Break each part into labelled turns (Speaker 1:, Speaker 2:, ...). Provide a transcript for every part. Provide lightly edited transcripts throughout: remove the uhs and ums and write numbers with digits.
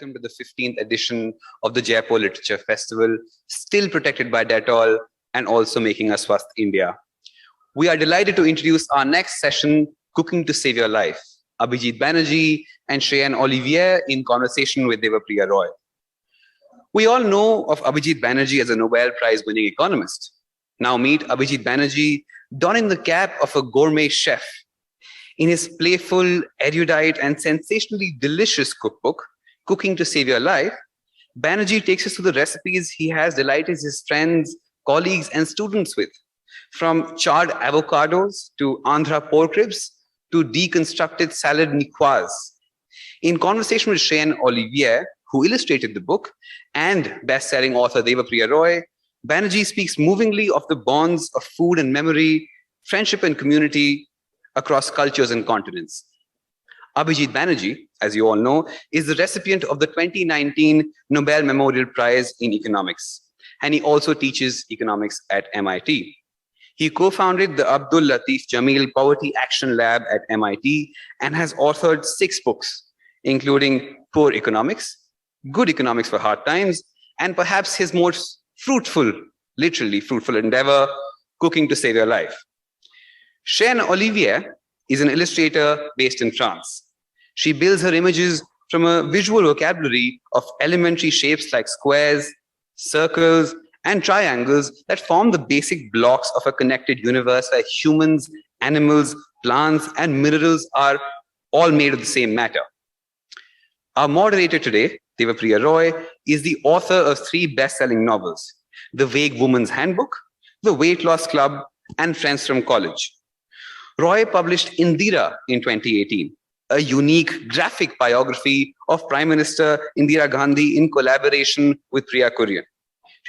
Speaker 1: welcome to the 15th edition of the Jaipur Literature Festival, still protected by Dettol and also making us Swasth India. We are delighted to introduce our next session, Cooking to Save Your Life, Abhijit Banerjee and Cheyenne Olivier in conversation with Devapriya Roy. We all know of Abhijit Banerjee as a Nobel Prize-winning economist. Now meet Abhijit Banerjee donning the cap of a gourmet chef. In his playful, erudite, and sensationally delicious cookbook, Cooking to Save Your Life, Banerjee takes us to the recipes he has delighted his friends, colleagues, and students with, from charred avocados to Andhra pork ribs to deconstructed salad niqwas. In conversation with Cheyenne Olivier, who illustrated the book, and best-selling author Devapriya Roy, Banerjee speaks movingly of the bonds of food and memory, friendship and community across cultures and continents. Abhijit Banerjee, as you all know, is the recipient of the 2019 Nobel Memorial Prize in Economics, and he also teaches economics at MIT. He co-founded the Abdul Latif Jameel Poverty Action Lab at MIT and has authored 6 books, including Poor Economics, Good Economics for Hard Times, and perhaps his most fruitful, literally fruitful endeavor, Cooking to Save Your Life. Cheyenne Olivier is an illustrator based in France. She builds her images from a visual vocabulary of elementary shapes like squares, circles, and triangles that form the basic blocks of a connected universe where humans, animals, plants, and minerals are all made of the same matter. Our moderator today, Devapriya Roy, is the author of 3 best-selling novels, The Vague Woman's Handbook, The Weight Loss Club, and Friends from College. Roy published Indira in 2018, a unique graphic biography of Prime Minister Indira Gandhi in collaboration with Priya Kurian.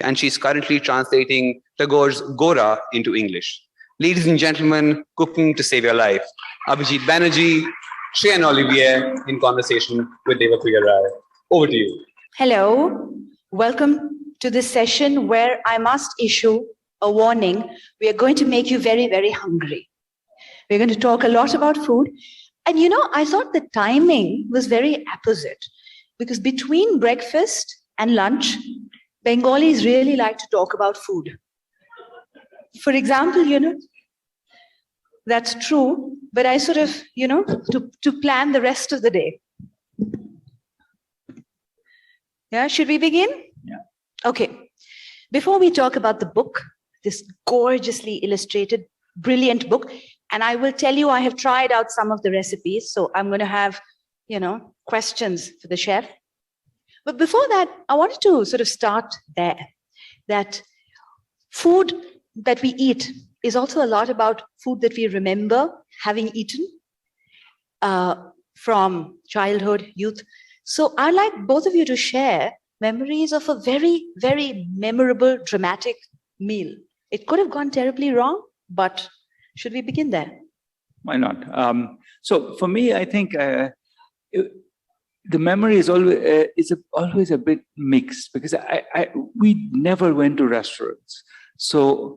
Speaker 1: And she's currently translating Tagore's Gora into English. Ladies and gentlemen, Cooking to Save Your Life, Abhijit Banerjee, Cheyenne Olivier in conversation with Devapriya Roy. Over to you.
Speaker 2: Hello, welcome to this session where I must issue a warning. We are going to make you very, very hungry. We're going to talk a lot about food. And you know, I thought the timing was very apposite because between breakfast and lunch, Bengalis really like to talk about food. For example, you know, that's true, but I sort of, you know, to plan the rest of the day. Yeah, should we begin?
Speaker 3: Yeah.
Speaker 2: Okay. Before we talk about the book, this gorgeously illustrated, brilliant book, and I will tell you, I have tried out some of the recipes, so I'm going to have, you know, questions for the chef. But before that, I wanted to sort of start there, that food that we eat is also a lot about food that we remember having eaten from childhood, youth. So I'd like both of you to share memories of a very, very memorable, dramatic meal. It could have gone terribly wrong, but should we begin there?
Speaker 3: Why not? So for me, I think the memory is always a bit mixed because we never went to restaurants. So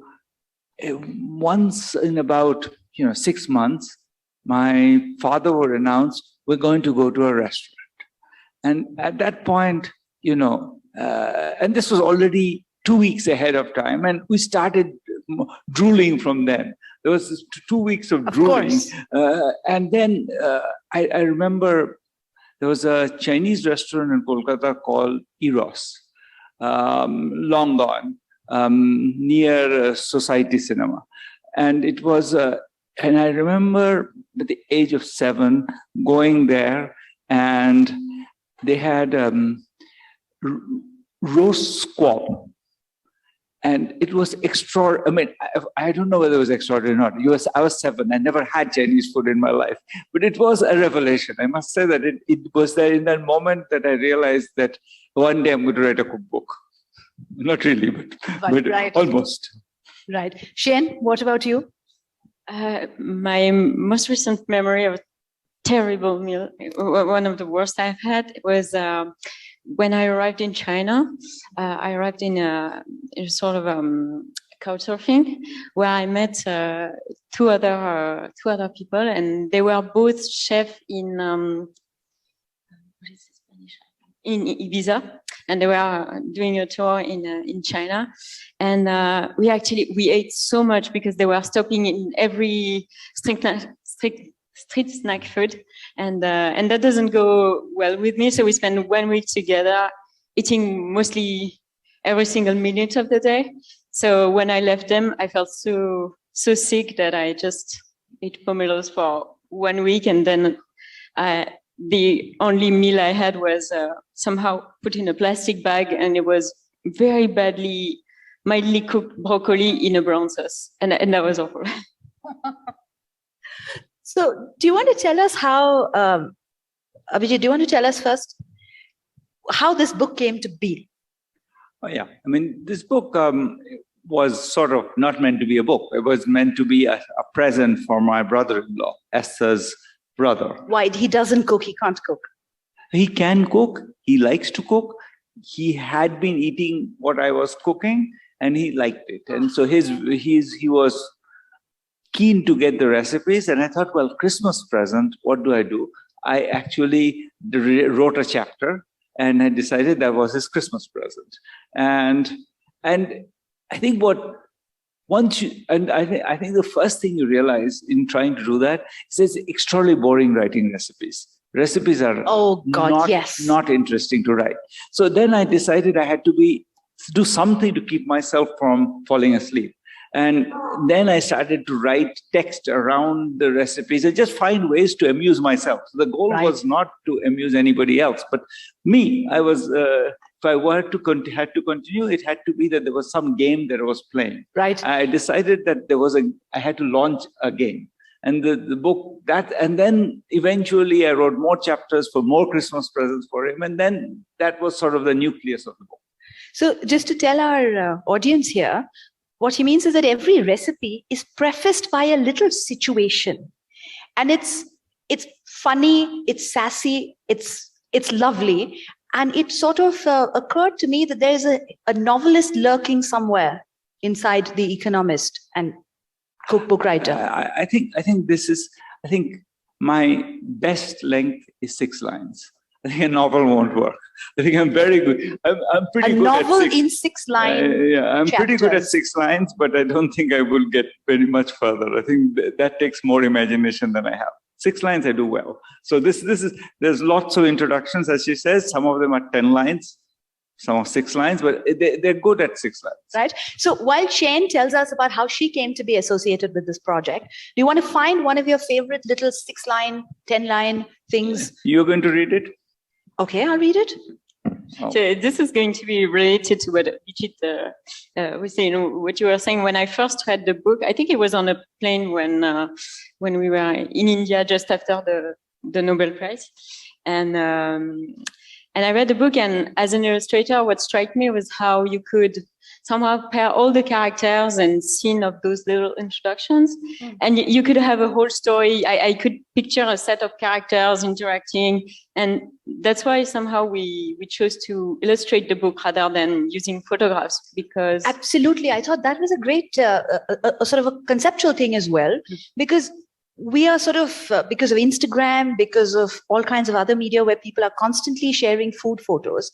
Speaker 3: once in about 6 months, my father would announce, we're going to go to a restaurant. And at that point, and this was already 2 weeks ahead of time, and we started drooling from then. There was 2 weeks of drooling. And then I remember there was a Chinese restaurant in Kolkata called Eros, long gone, near Society Cinema. And it was, and I remember at the age of 7 going there, and they had roast squab. And it was extraordinary. I mean, I don't know whether it was extraordinary or not. I was 7. I never had Chinese food in my life. But it was a revelation. I must say that it was there in that moment that I realized that one day I'm going to write a cookbook. Not really, but
Speaker 2: right.
Speaker 3: Almost.
Speaker 2: Right. Cheyenne, what about you?
Speaker 4: My most recent memory of a terrible meal, one of the worst I've had, was when I arrived in China. I arrived in a sort of couch surfing where I met two other people, and they were both chefs in what is the Spanish? in Ibiza, and they were doing a tour in China. And we ate so much because they were stopping in every street snack food, and that doesn't go well with me. So we spent 1 week together, eating mostly every single minute of the day. So when I left them, I felt so sick that I just ate pomelos for 1 week, and then the only meal I had was somehow put in a plastic bag, and it was very mildly cooked broccoli in a brown sauce, and that was awful.
Speaker 2: So, do you want to tell us how, Abhijit, do you want to tell us first how this book came to be?
Speaker 3: Oh, yeah. I mean, this book was sort of not meant to be a book. It was meant to be a present for my brother-in-law, Esther's brother.
Speaker 2: Why? He doesn't cook. He can't cook.
Speaker 3: He can cook. He likes to cook. He had been eating what I was cooking, and he liked it. And so he was keen to get the recipes. And I thought, well, Christmas present, what do I do? I actually wrote a chapter, and I decided that was his Christmas present. And I think I think the first thing you realize in trying to do that is it's extraordinarily boring writing recipes. Recipes are not interesting to write. So then I decided I had to do something to keep myself from falling asleep. And then I started to write text around the recipes and just find ways to amuse myself. So the goal was not to amuse anybody else, but me. I was, if I had to continue, it had to be that there was some game that I was playing.
Speaker 2: Right.
Speaker 3: I decided that I had to launch a game. And the book, and then eventually I wrote more chapters for more Christmas presents for him. And then that was sort of the nucleus of the book.
Speaker 2: So just to tell our audience here, what he means is that every recipe is prefaced by a little situation. And it's funny, it's sassy, it's lovely. And it sort of occurred to me that there's a novelist lurking somewhere inside The Economist and cookbook writer.
Speaker 3: I think my best length is 6 lines. I think a novel won't work. I think I'm very good. I'm pretty good at 6. A novel
Speaker 2: in 6 lines.
Speaker 3: I'm pretty good at 6 lines, but I don't think I will get very much further. I think that takes more imagination than I have. 6 lines I do well. So there's lots of introductions, as she says. Some of them are 10 lines, some are 6 lines, but they're good at 6 lines.
Speaker 2: Right. So while Cheyenne tells us about how she came to be associated with this project, do you want to find one of your favorite little 6-line, 10-line things?
Speaker 3: You're going to read it?
Speaker 2: Okay, I'll read it.
Speaker 4: So this is going to be related to what Abhijit was saying. What you were saying, when I first read the book, I think it was on a plane when we were in India just after the Nobel Prize, and I read the book. And as an illustrator, what struck me was how you could somehow pair all the characters and scene of those little introductions. And you could have a whole story. I could picture a set of characters interacting. And that's why somehow we chose to illustrate the book rather than using photographs, because...
Speaker 2: Absolutely. I thought that was a great a sort of a conceptual thing as well, because we are sort of, because of Instagram, because of all kinds of other media where people are constantly sharing food photos,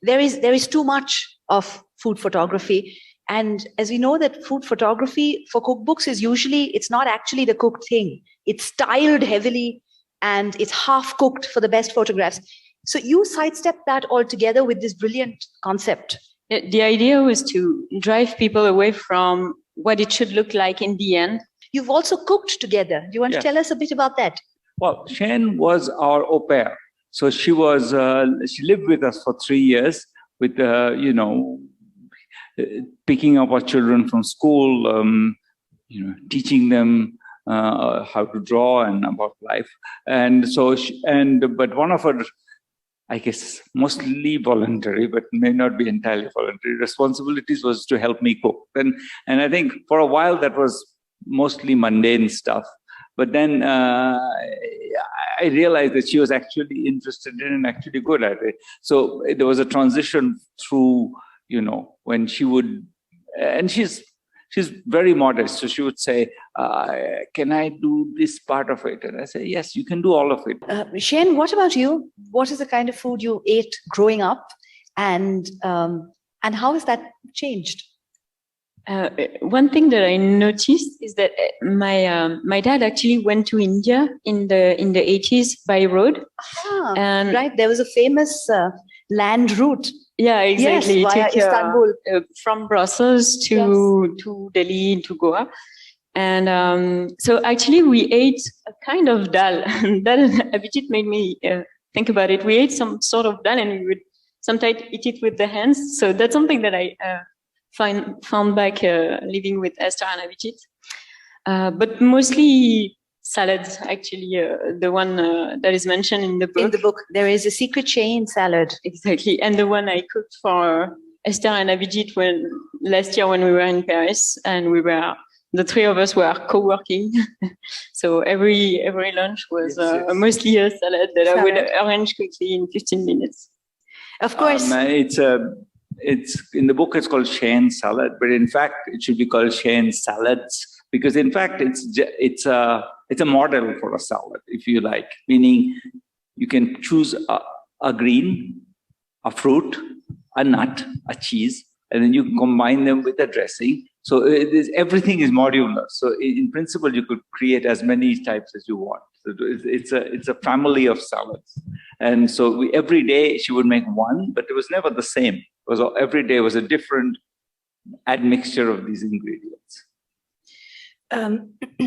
Speaker 2: there is too much of food photography. And as we know that food photography for cookbooks is usually, it's not actually the cooked thing. It's styled heavily and it's half cooked for the best photographs. So you sidestep that altogether with this brilliant concept.
Speaker 4: The idea was to drive people away from what it should look like in the end.
Speaker 2: You've also cooked together. Do you want to tell us a bit about that?
Speaker 3: Well, Cheyenne was our au pair. So she lived with us for 3 years with, picking up our children from school, teaching them how to draw and about life. And so, but one of her, I guess, mostly voluntary, but may not be entirely voluntary responsibilities was to help me cook. And I think for a while that was mostly mundane stuff. But then I realized that she was actually interested in and actually good at it. So there was a transition through, when she would, and she's she's very modest. So she would say, can I do this part of it? And I say, yes, you can do all of it.
Speaker 2: Cheyenne, what about you? What is the kind of food you ate growing up? And how has that changed?
Speaker 4: One thing that I noticed is that my dad actually went to India in the 80s by road.
Speaker 2: And right, there was a famous land route.
Speaker 4: Yeah, exactly.
Speaker 2: Yes, via Istanbul.
Speaker 4: From Brussels to Delhi, to Goa. And so actually we ate a kind of dal. That Abhijit made me think about it. We ate some sort of dal and we would sometimes eat it with the hands. So that's something that I found back living with Esther and Abhijit. But mostly salads, actually, the one that is mentioned in the book.
Speaker 2: In the book, there is a secret Cheyenne salad.
Speaker 4: Exactly. And the one I cooked for Esther and Abhijit last year when we were in Paris, and the three of us were co-working. So every lunch was mostly a salad that I would arrange quickly in 15 minutes.
Speaker 2: Of course.
Speaker 3: It's in the book, it's called Cheyenne salad, but in fact, it should be called Cheyenne salads, because in fact, it's a model for a salad, if you like, meaning you can choose a green, a fruit, a nut, a cheese, and then you combine them with a dressing. So everything is modular. So in principle, you could create as many types as you want. So it's a family of salads. And so every day she would make one, but it was never the same. Every day was a different admixture of these ingredients.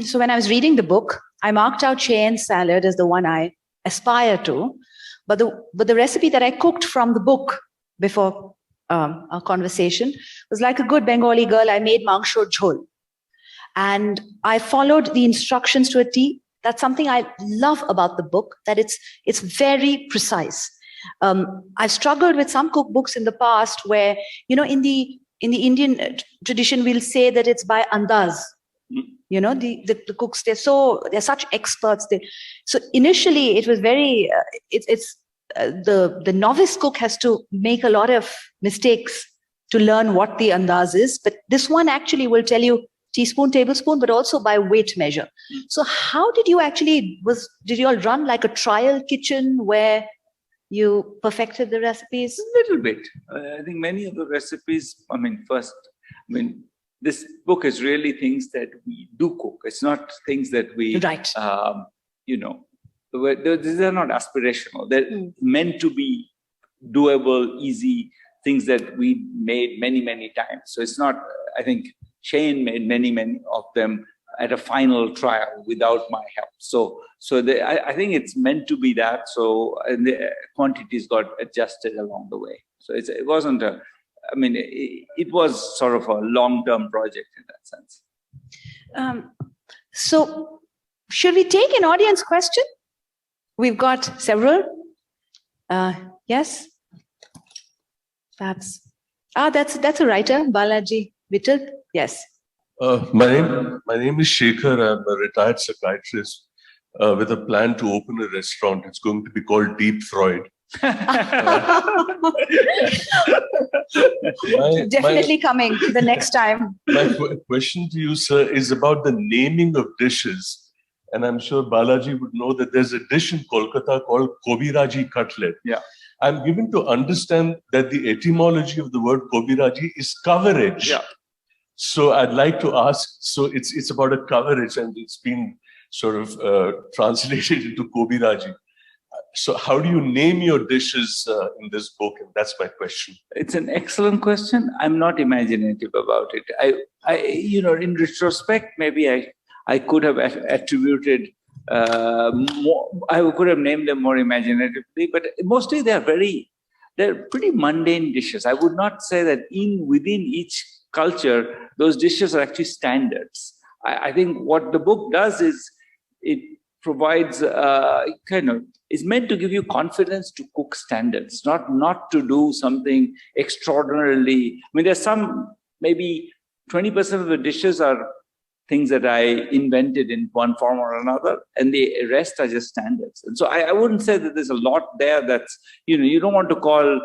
Speaker 2: So when I was reading the book, I marked out Cheyenne salad as the one I aspire to, but the recipe that I cooked from the book before our conversation was like a good Bengali girl. I made mangsho jhol, and I followed the instructions to a T. That's something I love about the book, that it's very precise. I've struggled with some cookbooks in the past where, in the Indian tradition, we'll say that it's by andaz. The cooks, they're such experts. So initially it was very, the novice cook has to make a lot of mistakes to learn what the andaz is. But this one actually will tell you teaspoon, tablespoon, but also by weight measure. So how did you did you all run like a trial kitchen where you perfected the recipes?
Speaker 3: A little bit. I think many of the recipes, this book is really things that we do cook. It's not things that we,
Speaker 2: right.
Speaker 3: These are not aspirational. They're meant to be doable, easy, things that we made many, many times. So it's not, I think Cheyenne made many, many of them at a final trial without my help. So I think it's meant to be that. So and the quantities got adjusted along the way. So it wasn't it was sort of a long-term project in that sense.
Speaker 2: So should we take an audience question? We've got several. Yes? Perhaps. That's a writer, Banerjee. Vittal? Yes.
Speaker 5: My name is Shekhar. I'm a retired psychiatrist with a plan to open a restaurant. It's going to be called Deep Freud.
Speaker 2: Definitely coming the next time.
Speaker 5: My question to you, sir, is about the naming of dishes. And I'm sure Balaji would know that there's a dish in Kolkata called Kobiraji cutlet.
Speaker 3: Yeah.
Speaker 5: I'm given to understand that the etymology of the word Kobiraji is coverage.
Speaker 3: Yeah.
Speaker 5: So I'd like to ask, so it's about a coverage and it's been sort of translated into Kobiraji. So how do you name your dishes in this book? And that's my question.
Speaker 3: It's an excellent question. I'm not imaginative about it. I in retrospect, maybe I could have attributed more. I could have named them more imaginatively, but mostly they're pretty mundane dishes. I would not say that within each culture, those dishes are actually standards. I think what the book does is it provides is meant to give you confidence to cook standards, not to do something extraordinarily. There's some, maybe 20% of the dishes are things that I invented in one form or another, and the rest are just standards. And so I wouldn't say that there's a lot there that's, you don't want to call,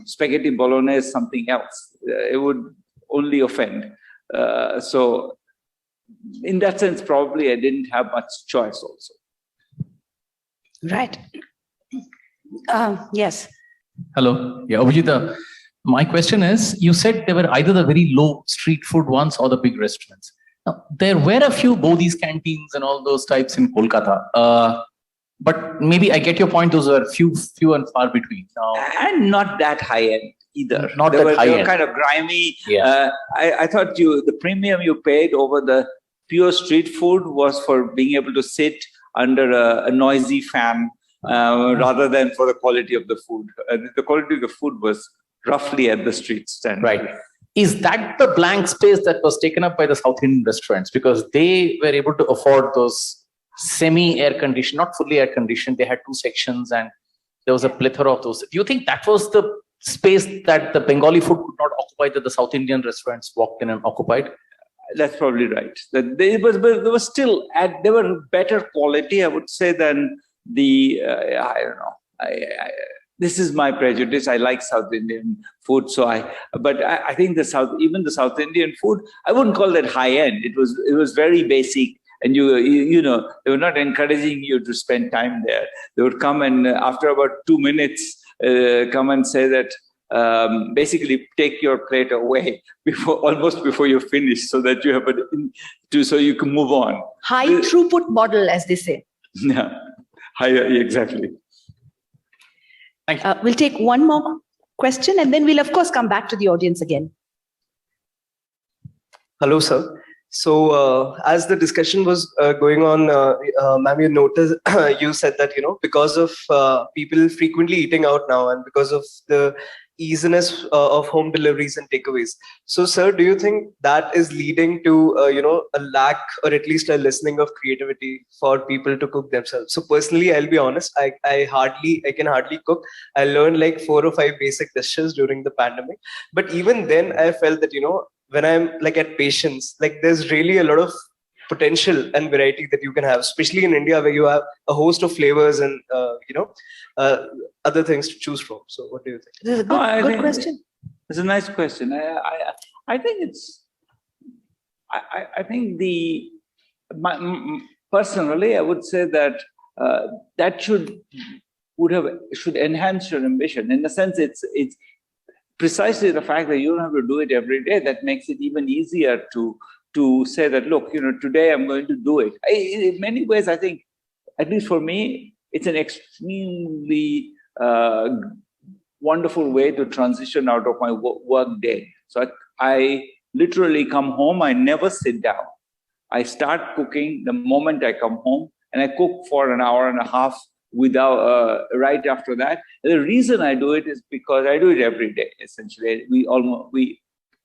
Speaker 3: spaghetti bolognese something else. It would only offend. So in that sense, probably I didn't have much choice also.
Speaker 2: Right. Yes.
Speaker 6: Hello. Yeah, Abhijit, my question is, you said there were either the very low street food ones or the big restaurants. Now, there were a few Bodhi's canteens and all those types in Kolkata. But maybe I get your point, those are few and far between. Now,
Speaker 3: And not that high end either.
Speaker 6: Not
Speaker 3: they
Speaker 6: that
Speaker 3: were,
Speaker 6: high
Speaker 3: they were
Speaker 6: end.
Speaker 3: kind of grimy.
Speaker 6: Yeah.
Speaker 3: I thought the premium you paid over the pure street food was for being able to sit under a noisy fan rather than for the quality of the food. The quality of the food was roughly at the street standard.
Speaker 6: Right. Is that the blank space that was taken up by the South Indian restaurants? Because they were able to afford those semi-air conditioned, not fully air conditioned. They had 2 sections and there was a plethora of those. Do you think that was the space that the Bengali food could not occupy, that the South Indian restaurants walked in and occupied?
Speaker 3: That's probably right. That they was still they were better quality, I would say, than the I don't know. This is my prejudice. I like South Indian food, but I think even the South Indian food, I wouldn't call that high end. It was very basic, and you know, they were not encouraging you to spend time there. They would come and after about 2 minutes, come and say that basically take your plate away almost before you finish, so that you have so you can move on.
Speaker 2: High throughput model, as they say.
Speaker 3: Yeah, higher, exactly.
Speaker 6: Thank you.
Speaker 2: We'll take one more question and then we'll of course come back to the audience again.
Speaker 7: Hello, sir. So as the discussion was going on, ma'am, you noticed, you said that, because of people frequently eating out now and because of the easiness of home deliveries and takeaways. So, sir, do you think that is leading to, a lack or at least a lessening of creativity for people to cook themselves? So personally, I'll be honest, I can hardly cook. I learned like 4 or 5 basic dishes during the pandemic. But even then I felt that, when I'm like at patience, like there's really a lot of potential and variety that you can have, especially in India where you have a host of flavors and, other things to choose from. So what do you think?
Speaker 2: This is a good question.
Speaker 3: It's a nice question. I think I think personally, I would say that that should enhance your ambition. In the sense, it's precisely the fact that you don't have to do it every day that makes it even easier to say that, look, today I'm going to do it. In many ways, I think, at least for me, it's an extremely wonderful way to transition out of my work day. So I literally come home, I never sit down. I start cooking the moment I come home, and I cook for an hour and a half right after that. And the reason I do it is because I do it every day, essentially. We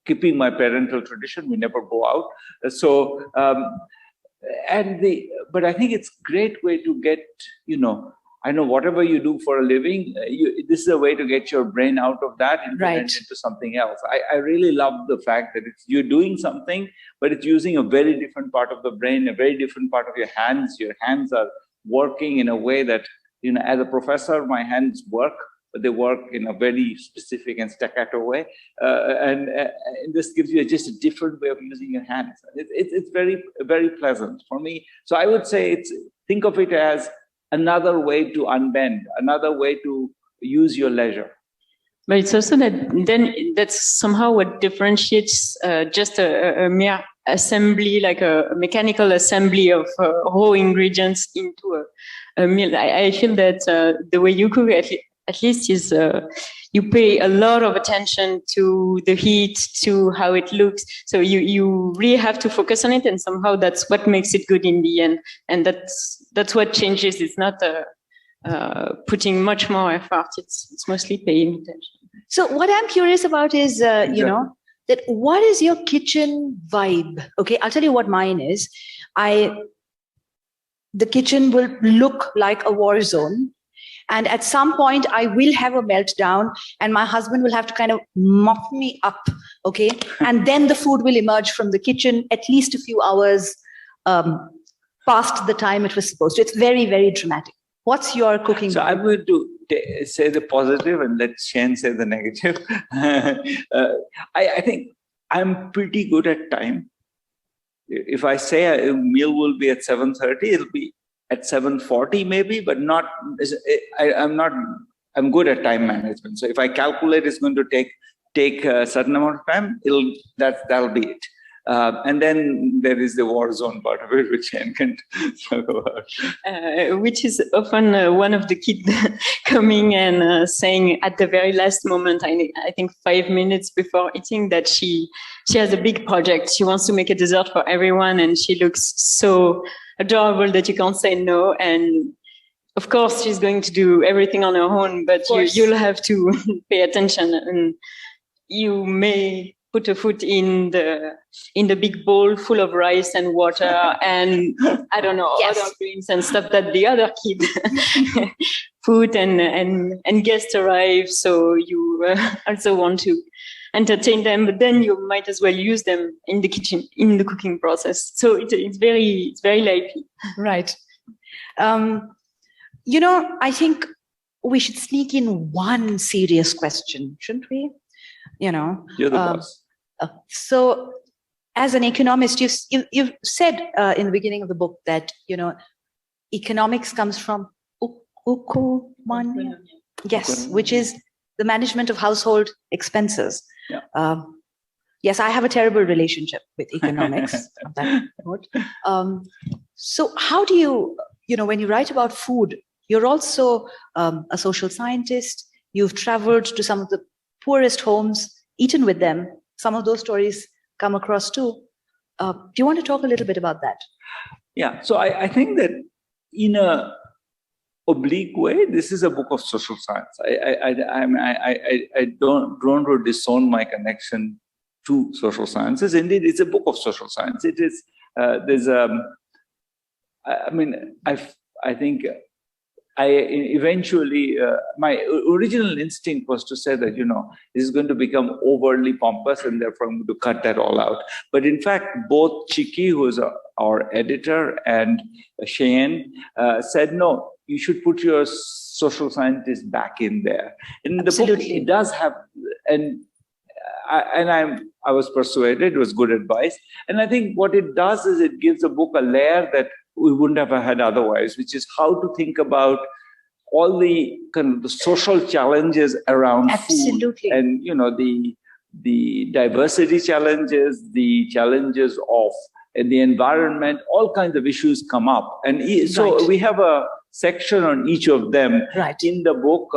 Speaker 3: keeping my parental tradition, we never go out. So, but I think it's a great way to get, I know whatever you do for a living, this is a way to get your brain out of that and turn it into something else. I really love the fact that you're doing something, but it's using a very different part of the brain, a very different part of your hands. Your hands are working in a way that, as a professor, my hands work, but they work in a very specific and staccato way. And this gives you just a different way of using your hands. It's very, very pleasant for me. So I would say think of it as another way to unbend, another way to use your leisure.
Speaker 4: But it's also that's somehow what differentiates just a mere assembly, like a mechanical assembly of raw ingredients into a meal. I feel that the way you cook, at least, is you pay a lot of attention to the heat, to how it looks. So you really have to focus on it, and somehow that's what makes it good in the end. And that's what changes. It's not putting much more effort. It's mostly paying attention.
Speaker 2: So what I'm curious about is, that what is your kitchen vibe? Okay, I'll tell you what mine is. The kitchen will look like a war zone. And at some point, I will have a meltdown and my husband will have to kind of mop me up, okay? And then the food will emerge from the kitchen at least a few hours past the time it was supposed to. It's very, very dramatic. What's your cooking?
Speaker 3: So I'm going to say the positive and let Cheyenne say the negative. I think I'm pretty good at time. If I say a meal will be at 7:30, it'll be at 7:40 maybe, but not. I'm good at time management. So if I calculate it's going to take a certain amount of time, that'll be it. And then there is the war zone part of it, which I can talk about.
Speaker 4: Which is often one of the kids coming and saying at the very last moment, I think 5 minutes before eating, that she has a big project. She wants to make a dessert for everyone, and she looks so adorable that you can't say no. And of course, she's going to do everything on her own, but you'll have to pay attention, and you may put a foot in the big bowl full of rice and water and I don't know, other drinks and stuff that the other kid put, and guests arrive. So you also want to entertain them, but then you might as well use them in the kitchen, in the cooking process. So it's very lively.
Speaker 2: Right. I think we should sneak in one serious question, shouldn't we?
Speaker 3: You're the boss.
Speaker 2: So, as an economist, you've said in the beginning of the book that economics comes from ukomania, yes, which is the management of household expenses.
Speaker 3: Yeah.
Speaker 2: Yes, I have a terrible relationship with economics. On that note. So, how do you, when you write about food, you're also a social scientist. You've traveled to some of the poorest homes, eaten with them. Some of those stories come across too. Do you want to talk a little bit about that?
Speaker 3: Yeah, so I think that in a oblique way, this is a book of social science. I don't want to disown my connection to social sciences. Indeed, it's a book of social science. It is. I think eventually, my original instinct was to say that, this is going to become overly pompous and therefore I'm going to cut that all out. But in fact, both Chiki, who is our editor, and Cheyenne said, no, you should put your social scientist back in there. And the book, it does have, and I was persuaded, it was good advice. And I think what it does is it gives the book a layer that we wouldn't have had otherwise, which is how to think about all the kind of the social challenges around food, and the diversity challenges, the challenges of the environment, all kinds of issues come up, and so we have a section on each of them in the book.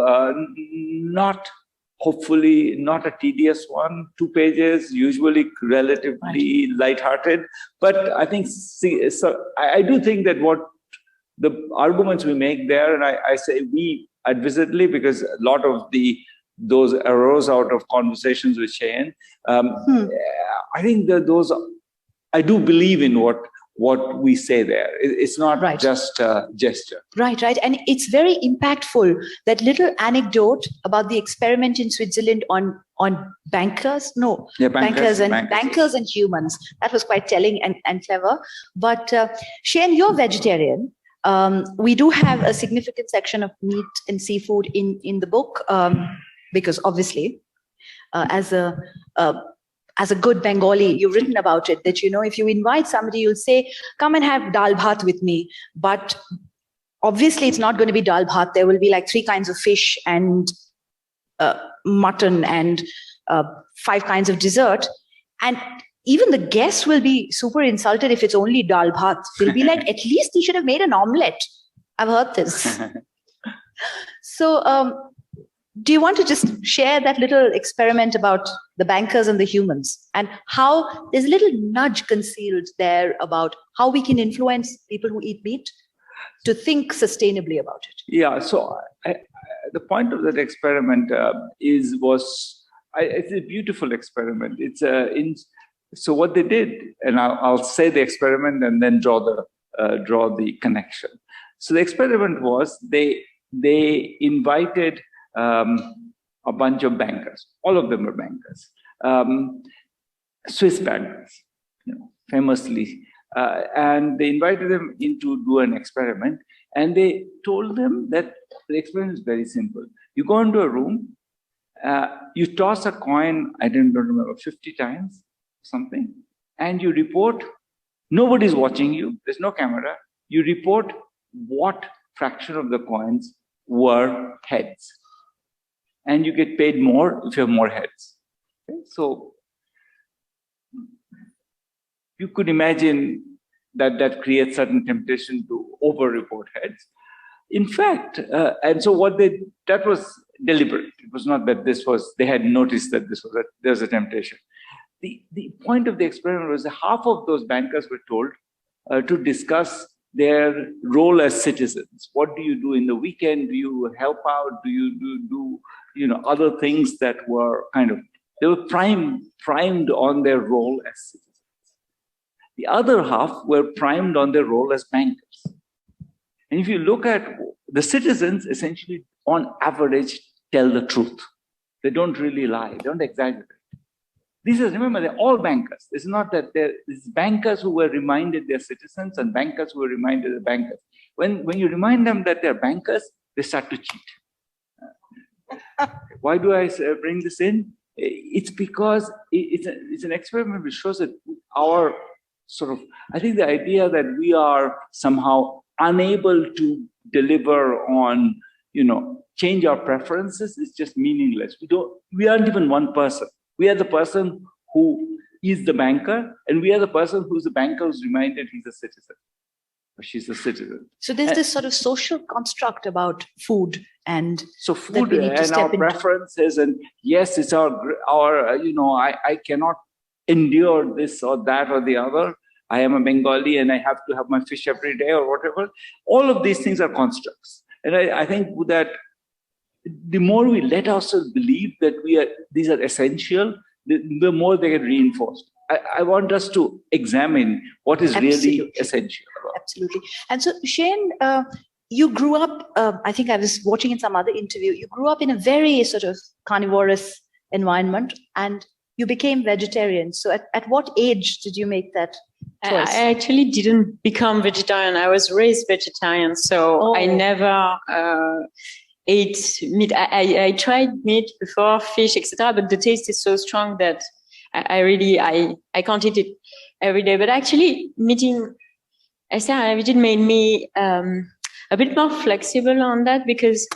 Speaker 3: Hopefully not a tedious one, 2 pages, usually relatively lighthearted. But I think, I do think that what the arguments we make there, and I say we advisedly because a lot of those arose out of conversations with Cheyenne. I think that I do believe in what we say there. It's not just a gesture.
Speaker 2: Right. And it's very impactful, that little anecdote about the experiment in Switzerland on bankers. No, bankers and humans. That was quite telling and clever. But Cheyenne, you're vegetarian. We do have a significant section of meat and seafood in the book, because obviously, as a good Bengali, you've written about it, that, if you invite somebody, you'll say, come and have dal bhat with me. But obviously, it's not going to be dal bhat. There will be like 3 kinds of fish and mutton and 5 kinds of dessert. And even the guests will be super insulted if it's only dal bhat. They'll be like, at least he should have made an omelette. I've heard this. So, do you want to just share that little experiment about the bankers and the humans, and how there's a little nudge concealed there about how we can influence people who eat meat to think sustainably about it?
Speaker 3: Yeah, so the point of that experiment it's a beautiful experiment. So what they did, and I'll say the experiment and then draw the connection. So the experiment was they invited a bunch of bankers. All of them were bankers, Swiss bankers, famously, and they invited them in to do an experiment. And they told them that the experiment is very simple. You go into a room, you toss a coin, I don't remember, 50 times, something, and you report, nobody's watching you, there's no camera, you report what fraction of the coins were heads. And you get paid more if you have more heads. Okay? So you could imagine that creates certain temptation to over-report heads. In fact, and so that was deliberate. It was not that they had noticed that there was a temptation. The point of the experiment was that half of those bankers were told to discuss their role as citizens. What do you do in the weekend? Do you help out? Do you do other things that were they were primed on their role as citizens. The other half were primed on their role as bankers. And if you look at the citizens, essentially, on average, tell the truth. They don't really lie. They don't exaggerate. Remember, they're all bankers. It's not that it's bankers who were reminded they're citizens and bankers who were reminded they're bankers. When you remind them that they're bankers, they start to cheat. Why do I bring this in? It's because it's an experiment which shows that our I think the idea that we are somehow unable to deliver on, change our preferences is just meaningless. We aren't even one person. We are the person who is the banker, and we are the person who's the banker who's reminded he's a citizen. Or she's a citizen.
Speaker 2: So there's this sort of social construct about food and
Speaker 3: so food and our preferences, and yes, it's our I cannot endure this or that or the other. I am a Bengali and I have to have my fish every day or whatever. All of these things are constructs. And I think that the more we let ourselves believe that these are essential, the more they get reinforced. I want us to examine what is really essential.
Speaker 2: Absolutely. And so, Cheyenne, you grew up, I think I was watching in some other interview, you grew up in a very sort of carnivorous environment and you became vegetarian. So at what age did you make that choice?
Speaker 4: I actually didn't become vegetarian. I was raised vegetarian. So I never ate meat. I tried meat before, fish, etc. But the taste is so strong that I can't eat it every day. But actually, meeting Abhijit made me a bit more flexible on that because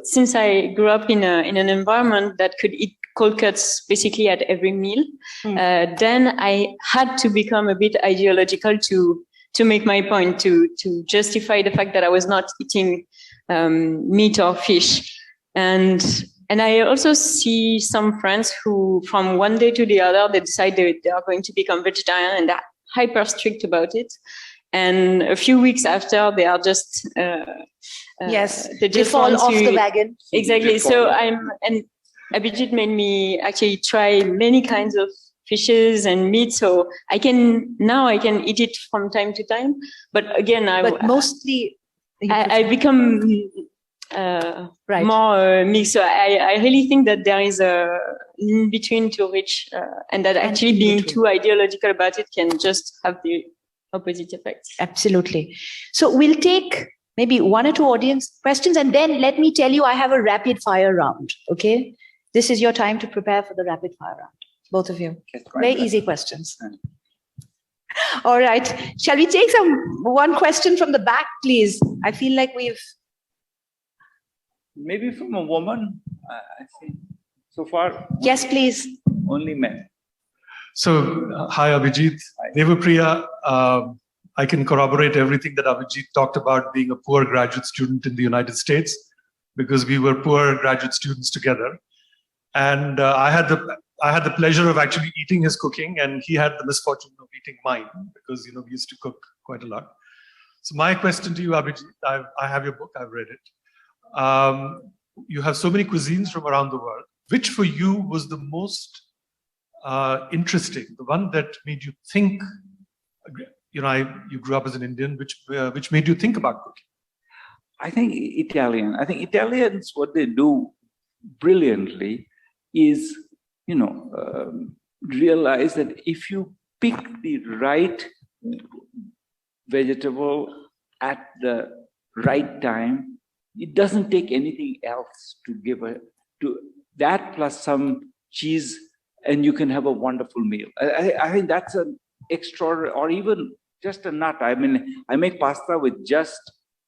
Speaker 4: since I grew up in an environment that could eat cold cuts basically at every meal, then I had to become a bit ideological to make my point, to justify the fact that I was not eating meat or fish. And I also see some friends who, from one day to the other, they decide they are going to become vegetarian and they're hyper strict about it. And a few weeks after, they are just
Speaker 2: they fall off the wagon.
Speaker 4: Exactly. So and Abhijit made me actually try many kinds of fishes and meat. So I can eat it from time to time. But again,
Speaker 2: mostly
Speaker 4: I become more mixed. So I really think that there is a in between to reach, and that actually being too ideological about it can just have the opposite effects.
Speaker 2: Absolutely. So we'll take maybe one or two audience questions, and then let me tell you, I have a rapid fire round. Okay, this is your time to prepare for the rapid fire round, both of you. Very easy questions. All right. Shall we take one question from the back, please? I feel like we've.
Speaker 3: Maybe from a woman. I think so far.
Speaker 2: Yes, please.
Speaker 3: Only men.
Speaker 8: So, hi, Abhijit. Devapriya, I can corroborate everything that Abhijit talked about being a poor graduate student in the United States, because we were poor graduate students together. And I had the pleasure of actually eating his cooking, and he had the misfortune of eating mine, because we used to cook quite a lot. So my question to you, Abhijit, I have your book, I've read it. You have so many cuisines from around the world. Which for you was the most interesting, the one that made you think? You grew up as an Indian, which made you think about cooking?
Speaker 3: I think Italian. I think Italians, what they do brilliantly is, realize that if you pick the right vegetable at the right time, it doesn't take anything else to give to that plus some cheese and you can have a wonderful meal. I think that's an extra, or even just a nut. I mean, I make pasta with just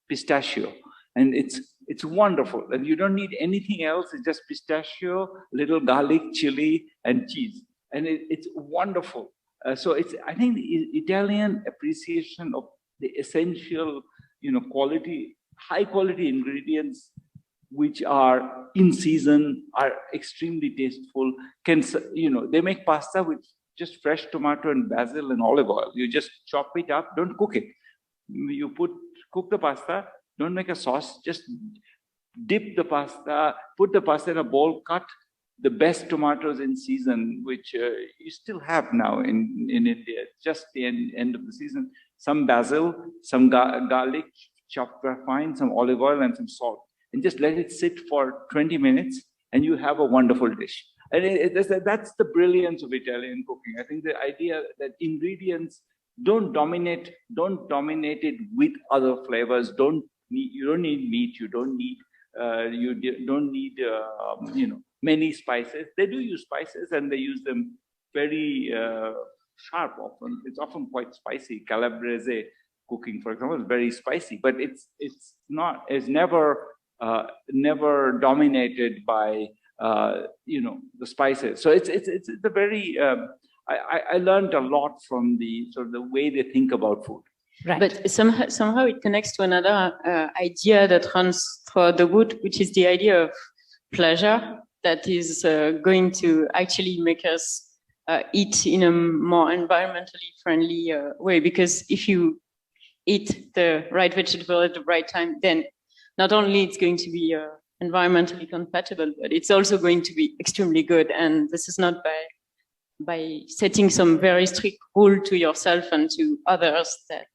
Speaker 3: pistachio, and it's wonderful. And you don't need anything else. It's just pistachio, little garlic, chili, and cheese, and it's wonderful. So I think the Italian appreciation of the essential, quality, high quality ingredients, which are in season, are extremely tasteful. They make pasta with just fresh tomato and basil and olive oil. You just chop it up, don't cook it. You cook the pasta, don't make a sauce, just dip the pasta, put the pasta in a bowl, cut the best tomatoes in season, which you still have now in India, just the end of the season, some basil, some garlic, chopped fine, some olive oil and some salt, and just let it sit for 20 minutes and you have a wonderful dish. And that's the brilliance of Italian cooking. I think the idea that ingredients don't dominate it with other flavors. You don't need meat. You don't need many spices. They do use spices, and they use them very sharp. Often it's often quite spicy. Calabrese cooking, for example, is very spicy, but it's never dominated by the spices. So it's a very I learned a lot from the sort of the way they think about food.
Speaker 4: Right. But somehow it connects to another idea that runs through the book, which is the idea of pleasure that is going to actually make us eat in a more environmentally friendly way. Because if you eat the right vegetable at the right time, then not only it's going to be environmentally compatible, but it's also going to be extremely good. And this is not by setting some very strict rule to yourself and to others that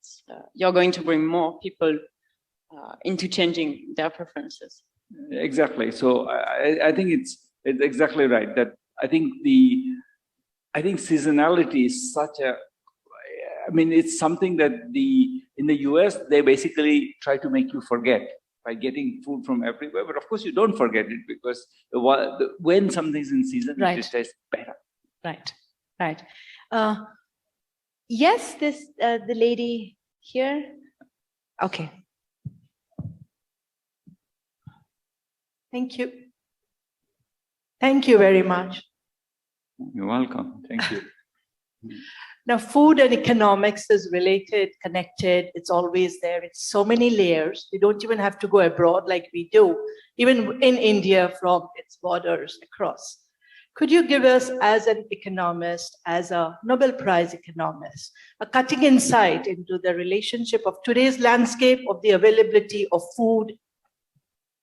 Speaker 4: you're going to bring more people into changing their preferences.
Speaker 3: Exactly. So I think it's exactly right. That I think seasonality is such a. I mean, it's something that in the US they basically try to make you forget by getting food from everywhere. But of course, you don't forget it, because when something's in season,
Speaker 2: right,
Speaker 3: it tastes better.
Speaker 2: Right. Yes, the lady here. Okay.
Speaker 9: Thank you. Thank you very much.
Speaker 3: You're welcome. Thank you.
Speaker 9: Now, food and economics is related, connected. It's always there. It's so many layers. We don't even have to go abroad like we do, even in India, from its borders across. Could you give us, as an economist, as a Nobel Prize economist, a cutting insight into the relationship of today's landscape of the availability of food,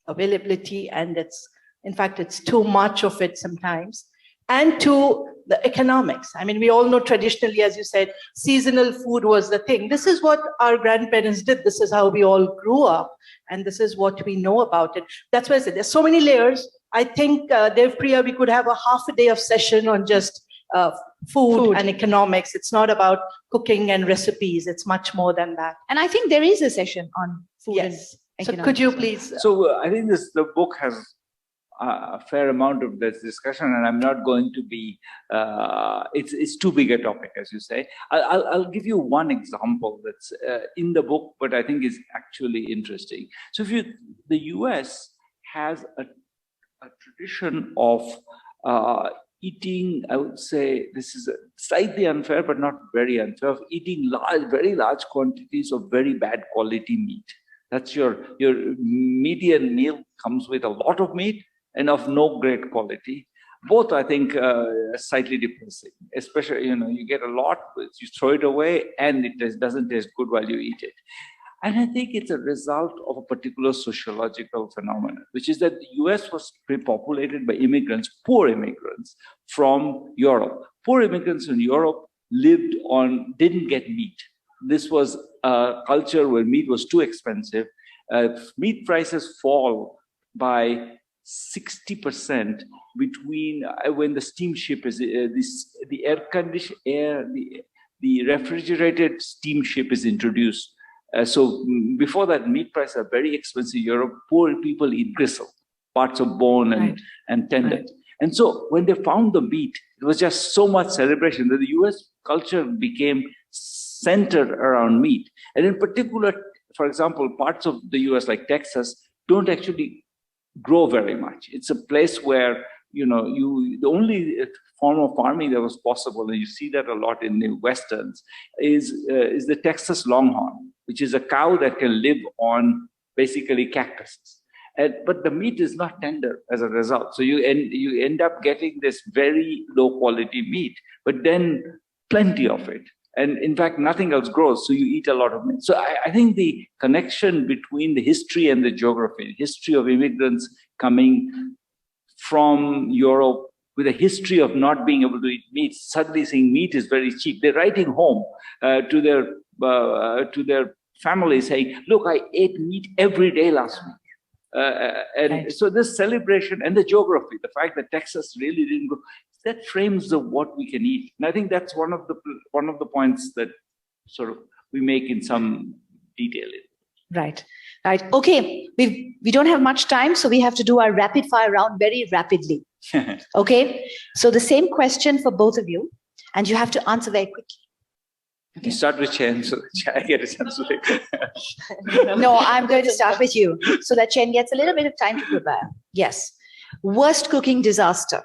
Speaker 9: and it's too much of it sometimes, and to the economics? I mean, we all know traditionally, as you said, seasonal food was the thing. This is what our grandparents did. This is how we all grew up, and this is what we know about it. That's why I said there's so many layers. I think, Devapriya, we could have a half a day of session on just food and economics. It's not about cooking and recipes. It's much more than that.
Speaker 2: And I think there is a session on food and economics.
Speaker 9: So could you please?
Speaker 3: So I think the book has a fair amount of this discussion, and I'm not going to be, it's too big a topic, as you say. I'll give you one example that's in the book, but I think is actually interesting. So the US has a tradition of eating, I would say, this is slightly unfair, but not very unfair, of eating very large quantities of very bad quality meat. That's your median meal comes with a lot of meat and of no great quality. Both, I think, slightly depressing. Especially, you get a lot, you throw it away, and it doesn't taste good while you eat it. And I think it's a result of a particular sociological phenomenon, which is that the US was pre-populated by immigrants, poor immigrants from Europe. Poor immigrants in Europe didn't get meat. This was a culture where meat was too expensive. Meat prices fall by 60% between when the steamship is the refrigerated steamship is introduced. So before that, meat prices are very expensive in Europe. Poor people eat gristle, parts of bone and tendon. Right. And so when they found the meat, there was just so much celebration that the US culture became centered around meat. And in particular, for example, parts of the US like Texas don't actually grow very much. It's a place where, the only form of farming that was possible, and you see that a lot in the Westerns, is the Texas Longhorn, which is a cow that can live on basically cactuses. But the meat is not tender as a result. So you end up getting this very low quality meat, but then plenty of it. And in fact, nothing else grows, so you eat a lot of meat. So I think the connection between the history and the geography, history of immigrants coming from Europe with a history of not being able to eat meat, suddenly saying meat is very cheap. They're writing home to their family saying, look, I ate meat every day last week. So this celebration and the geography, the fact that Texas really didn't go, that frames what we can eat. And I think that's one of the points that sort of we make in some detail.
Speaker 2: Right. Okay. We don't have much time, so we have to do our rapid fire round very rapidly. Okay. So the same question for both of you, and you have to answer very quickly.
Speaker 3: Okay. You start with Cheyenne, so I get a chance to take.
Speaker 2: No, I'm going to start with you so that Cheyenne gets a little bit of time to prepare. Yes. Worst cooking disaster.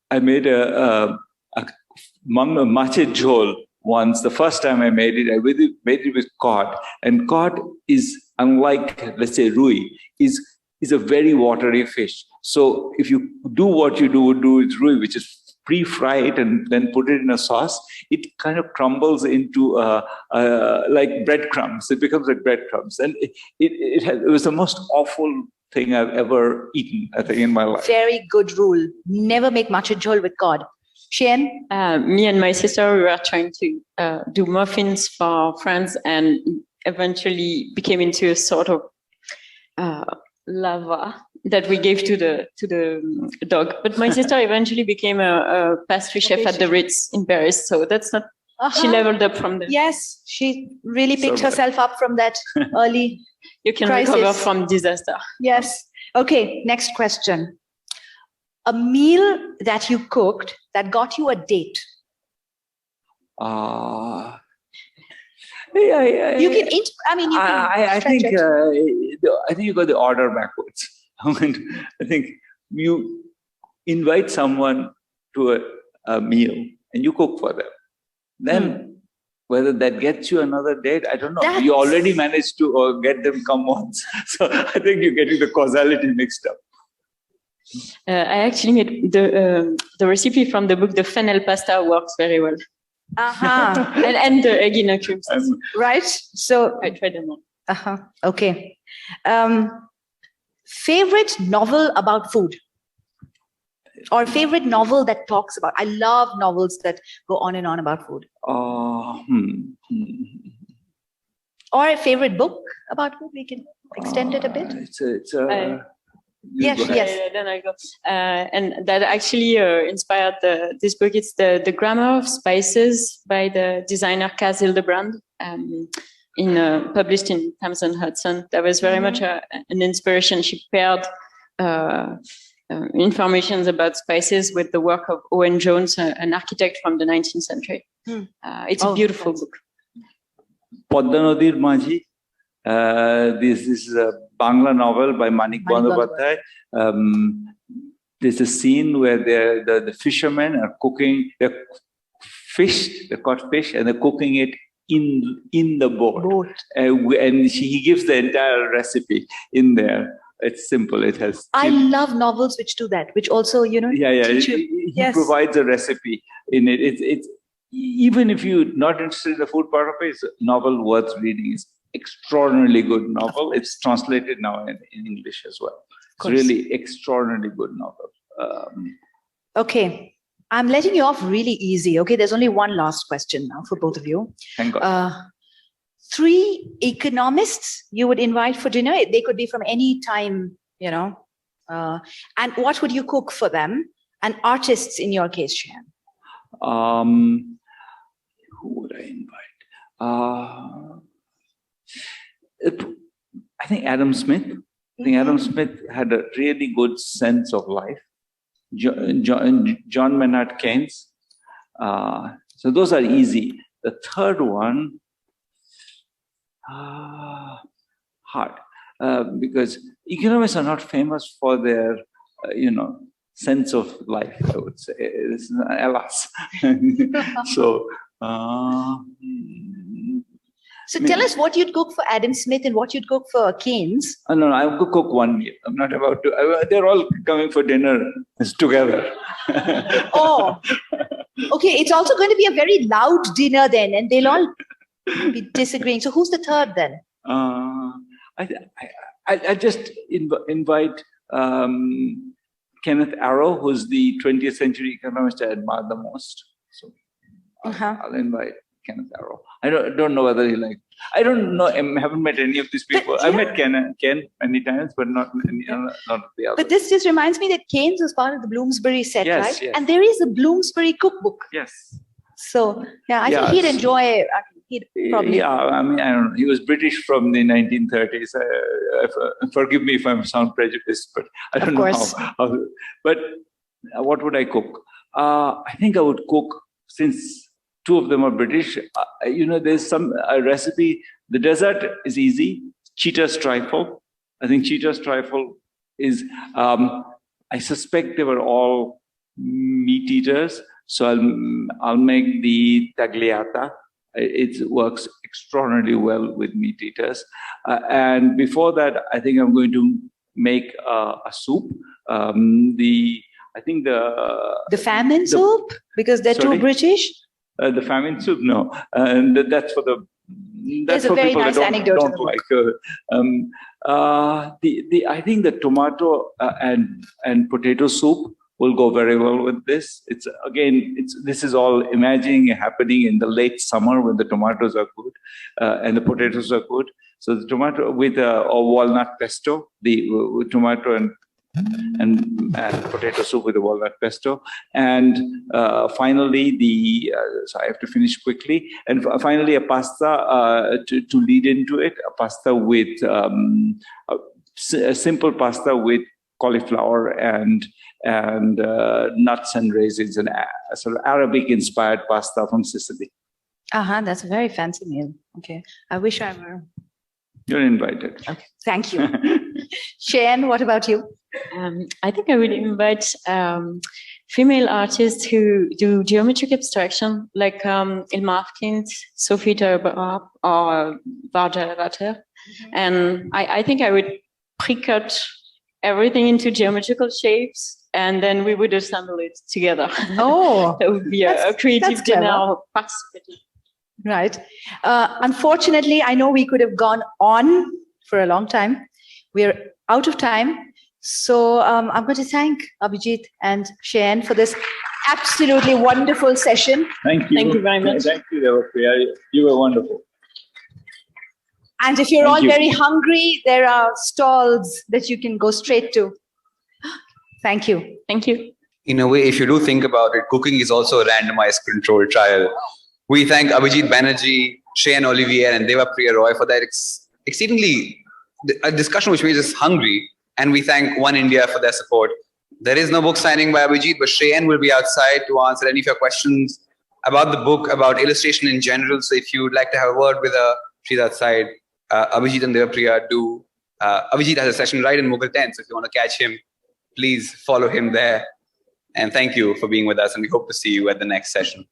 Speaker 3: I made a mache jhol once. The first time I made it with cod. And cod is, unlike, let's say, rui, is a very watery fish. So if you do what you do with rui, which is pre-fry it and then put it in a sauce, it kind of crumbles into like breadcrumbs. It becomes like breadcrumbs. And it was the most awful thing I've ever eaten, I think, in my life.
Speaker 2: Very good rule. Never make mache jhol with cod. Cheyenne?
Speaker 4: Me and my sister, we were trying to do muffins for friends and eventually became into a sort of lava that we gave to the dog. But my sister eventually became a pastry chef at the Ritz in Paris. So that's not, she leveled up from there.
Speaker 2: Yes, she really picked herself up from that early
Speaker 4: You can
Speaker 2: crisis.
Speaker 4: recover from disaster.
Speaker 2: Yes. Okay, next question. A meal that you cooked that got you a date. You can eat. I mean, you can.
Speaker 3: I think you got the order backwards. I think you invite someone to a meal and you cook for them. Then whether that gets you another date, I don't know. You already managed to get them come once. So I think you're getting the causality mixed up.
Speaker 4: I actually made the recipe from the book, The Fennel Pasta, works very well. And the egg in a cream sauce.
Speaker 2: Right. So
Speaker 4: I tried them all.
Speaker 2: Okay. Favorite novel about food? Or favorite novel that talks about? I love novels that go on and on about food. Or a favorite book about food? We can extend it a bit. Yes.
Speaker 4: Then I go. And that actually inspired this book. It's the Grammar of Spices by the designer Kaz Hildebrand, published in Thames and Hudson. That was very much an inspiration. She paired information about spices with the work of Owen Jones, an architect from the 19th century. It's a beautiful book.
Speaker 3: Padma Nadir Majhi. This is a Bangla novel by Manik Bandyopadhyay. There's a scene where the fishermen are cooking they caught fish and they're cooking it in the boat. And he gives the entire recipe in there. It's simple. It has.
Speaker 2: I love novels which do that, which also, teach you.
Speaker 3: He provides a recipe in it. It's even if you're not interested in the food part of it, it's a novel worth reading. It's extraordinarily good novel. It's translated now in English as well. It's really extraordinarily good novel.
Speaker 2: Okay. I'm letting you off really easy. Okay. There's only one last question now for both of you.
Speaker 3: Thank God.
Speaker 2: 3 economists you would invite for dinner. They could be from any time, and what would you cook for them? And artists in your case, Cheyenne.
Speaker 3: Who would I invite? I think Adam Smith. I think Adam Smith had a really good sense of life. John Maynard Keynes. So those are easy. The third one, hard, because economists are not famous for their, sense of life, I would say. Alas. So,
Speaker 2: So tell us what you'd cook for Adam Smith and what you'd cook for Keynes.
Speaker 3: No, I will cook one meal. I'm not about to. They're all coming for dinner together.
Speaker 2: Oh, okay. It's also going to be a very loud dinner then, and they'll all be disagreeing. So who's the third then?
Speaker 3: I just invite Kenneth Arrow, who's the 20th century economist I admire the most. So I'll invite Kenneth Arrow. I don't know whether he liked. I don't know. I haven't met any of these people. I met Ken many times, but not the others.
Speaker 2: But this just reminds me that Keynes was part of the Bloomsbury set, right?
Speaker 3: Yes.
Speaker 2: And there is a Bloomsbury cookbook.
Speaker 3: Yes.
Speaker 2: So I think he'd enjoy. He'd probably.
Speaker 3: Yeah, I mean, I don't know. He was British from the 1930s. Forgive me if I sound prejudiced, but I don't know how. But what would I cook? I think I would cook, since two of them are British. There's a recipe. The dessert is easy. Cheetah's trifle. I think cheetah's trifle is. I suspect they were all meat eaters, so I'll make the tagliata. It works extraordinarily well with meat eaters. And before that, I think I'm going to make a soup. The famine
Speaker 2: soup, because they're too British.
Speaker 3: The famine soup, no, and that's for the. That's
Speaker 2: There's
Speaker 3: for
Speaker 2: a very
Speaker 3: people
Speaker 2: nice
Speaker 3: that
Speaker 2: anecdote
Speaker 3: don't like. I think the tomato and potato soup will go very well with this. This is all imagining happening in the late summer when the tomatoes are good and the potatoes are good. So the tomato with a walnut pesto, the tomato and potato soup with the walnut pesto, and finally so I have to finish quickly. And finally, a pasta to lead into it. A pasta with a simple pasta with cauliflower and nuts and raisins, and sort of Arabic-inspired pasta from Sicily.
Speaker 2: That's a very fancy meal. Okay, I wish I were.
Speaker 3: You're invited.
Speaker 2: Okay, thank you. Cheyenne, what about you?
Speaker 4: I think I would invite female artists who do geometric abstraction, like Ilma Afkins, Sophie Terberab, or Varja Rater. And I think I would pre-cut everything into geometrical shapes, and then we would assemble it together.
Speaker 2: Oh,
Speaker 4: that would be a creative dinner.
Speaker 2: Right. Unfortunately, I know we could have gone on for a long time. We're out of time. So I'm going to thank Abhijit and Cheyenne for this absolutely wonderful session.
Speaker 3: Thank you.
Speaker 4: Thank you very much.
Speaker 3: Thank you, Devapriya. You were wonderful.
Speaker 2: And if you're very hungry, there are stalls that you can go straight to. Thank you.
Speaker 4: Thank you.
Speaker 1: In a way, if you do think about it, cooking is also a randomized controlled trial. We thank Abhijit Banerjee, Cheyenne Olivier, and Devapriya Roy for that exceedingly a discussion which made us hungry. And we thank One India for their support. There is no book signing by Abhijit, but Cheyenne will be outside to answer any of your questions about the book, about illustration in general. So if you would like to have a word with her, she's outside. Abhijit and Devapriya do. Abhijit has a session right in Mughal 10. So if you want to catch him, please follow him there. And thank you for being with us. And we hope to see you at the next session.